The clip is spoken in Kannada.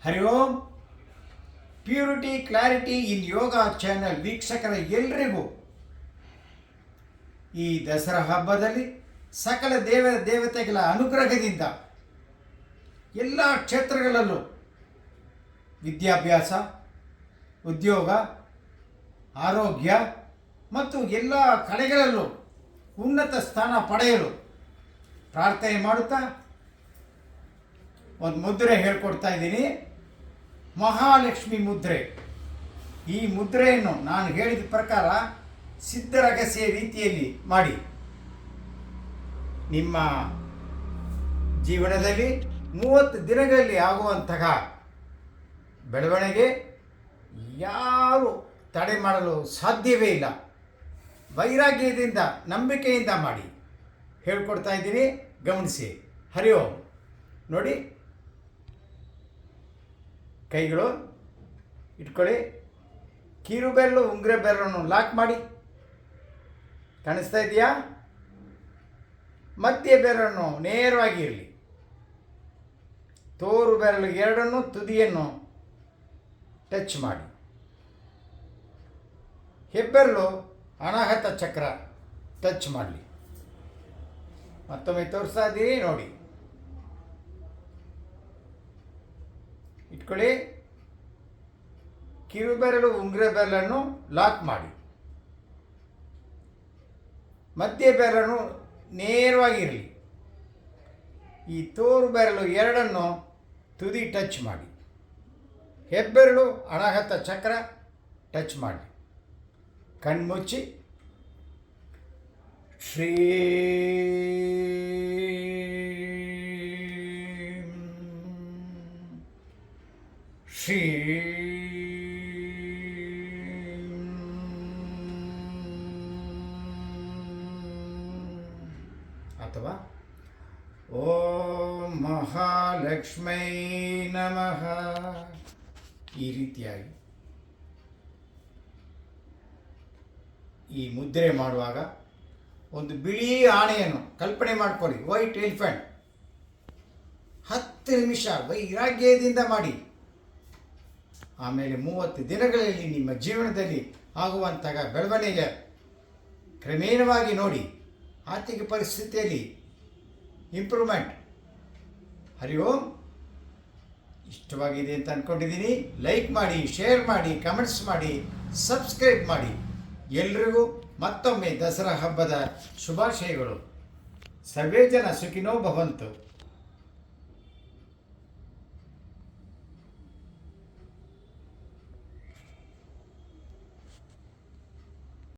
ಹರಿ ಓಂ. ಪ್ಯೂರಿಟಿ ಕ್ಲಾರಿಟಿ ಇನ್ ಯೋಗ ಚಾನೆಲ್ ವೀಕ್ಷಕರ ಎಲ್ರಿಗೂ ಈ ದಸರಾ ಹಬ್ಬದಲ್ಲಿ ಸಕಲ ದೇವತೆಗಳ ಅನುಗ್ರಹದಿಂದ ಎಲ್ಲ ಕ್ಷೇತ್ರಗಳಲ್ಲೂ ವಿದ್ಯಾಭ್ಯಾಸ, ಉದ್ಯೋಗ, ಆರೋಗ್ಯ ಮತ್ತು ಎಲ್ಲ ಕಡೆಗಳಲ್ಲೂ ಉನ್ನತ ಸ್ಥಾನ ಪಡೆಯಲು ಪ್ರಾರ್ಥನೆ ಮಾಡುತ್ತಾ ಒಂದು ಮುದ್ರೆ ಹೇಳ್ಕೊಡ್ತಾ ಇದ್ದೀನಿ. ಮಹಾಲಕ್ಷ್ಮಿ ಮುದ್ರೆ. ಈ ಮುದ್ರೆಯನ್ನು ನಾನು ಹೇಳಿದ ಪ್ರಕಾರ ಸಿದ್ಧರಹಸ್ಯ ರೀತಿಯಲ್ಲಿ ಮಾಡಿ ನಿಮ್ಮ ಜೀವನದಲ್ಲಿ 30 ದಿನಗಳಲ್ಲಿ ಆಗುವಂತಹ ಬೆಳವಣಿಗೆ ಯಾರು ತಡೆ ಮಾಡಲು ಸಾಧ್ಯವೇ ಇಲ್ಲ. ವೈರಾಗ್ಯದಿಂದ, ನಂಬಿಕೆಯಿಂದ ಮಾಡಿ ಹೇಳ್ಕೊಡ್ತಾ ಇದ್ದೀನಿ, ಗಮನಿಸಿ. ಹರಿ ಓಂ. ನೋಡಿ, ಕೈಗಳು ಇಟ್ಕೊಳ್ಳಿ. ಕಿರು ಬೆರಳು, ಉಂಗುರ ಬೆರಳನ್ನು ಲಾಕ್ ಮಾಡಿ. ಕಾಣಿಸ್ತಾ ಇದೆಯಾ? ಮಧ್ಯ ಬೆರಳನ್ನು ನೇರವಾಗಿ ಇರಲಿ. ತೋರು ಬೆರಳು ಎರಡನ್ನು ತುದಿಯನ್ನು ಟಚ್ ಮಾಡಿ. ಹೆಬ್ಬೆರಳು ಅನಾಹತ ಚಕ್ರ ಟಚ್ ಮಾಡಲಿ. ಮತ್ತೊಮ್ಮೆ ತೋರಿಸ್ತಾ ಇದ್ದೀರಿ, ನೋಡಿ. ಇಟ್ಕೊಳ್ಳಿ. ಕಿರು ಬೆರಳು, ಉಂಗುರ ಬೆರಳನ್ನು ಲಾಕ್ ಮಾಡಿ. ಮಧ್ಯ ಬೆರಳನ್ನು ನೇರವಾಗಿರಲಿ. ಈ ತೋರು ಬೆರಳು ಎರಡನ್ನು ತುದಿ ಟಚ್ ಮಾಡಿ. ಹೆಬ್ಬೆರಳು ಅನಾಹತ ಚಕ್ರ ಟಚ್ ಮಾಡಿ. ಕಣ್ಮುಚ್ಚಿ ಶ್ರೀ ಶ್ರೀ ಅಥವಾ ಓಂ ಮಹಾಲಕ್ಷ್ಮೈ ನಮಃ. ಈ ರೀತಿಯಾಗಿ ಈ ಮುದ್ರೆ ಮಾಡುವಾಗ ಒಂದು ಬಿಳಿ ಆನೆಯನ್ನು ಕಲ್ಪನೆ ಮಾಡಿಕೊಳ್ಳಿ. White elephant. 10 ನಿಮಿಷ ವೈರಾಗ್ಯದಿಂದ ಮಾಡಿ. ಆಮೇಲೆ 30 ದಿನಗಳಲ್ಲಿ ನಿಮ್ಮ ಜೀವನದಲ್ಲಿ ಆಗುವಂತಹ ಬೆಳವಣಿಗೆ ಕ್ರಮೇಣವಾಗಿ ನೋಡಿ. ಆರ್ಥಿಕ ಪರಿಸ್ಥಿತಿಯಲ್ಲಿ ಇಂಪ್ರೂವ್ಮೆಂಟ್. ಹರಿ ಓಂ. ಇಷ್ಟವಾಗಿದೆ ಅಂತ ಅಂದ್ಕೊಂಡಿದ್ದೀನಿ. ಲೈಕ್ ಮಾಡಿ, ಶೇರ್ ಮಾಡಿ, ಕಮೆಂಟ್ಸ್ ಮಾಡಿ, ಸಬ್ಸ್ಕ್ರೈಬ್ ಮಾಡಿ. ಎಲ್ರಿಗೂ ಮತ್ತೊಮ್ಮೆ ದಸರಾ ಹಬ್ಬದ ಶುಭಾಶಯಗಳು. ಸರ್ವೇ ಜನ ಸುಖಿನೋ ಭವಂತು.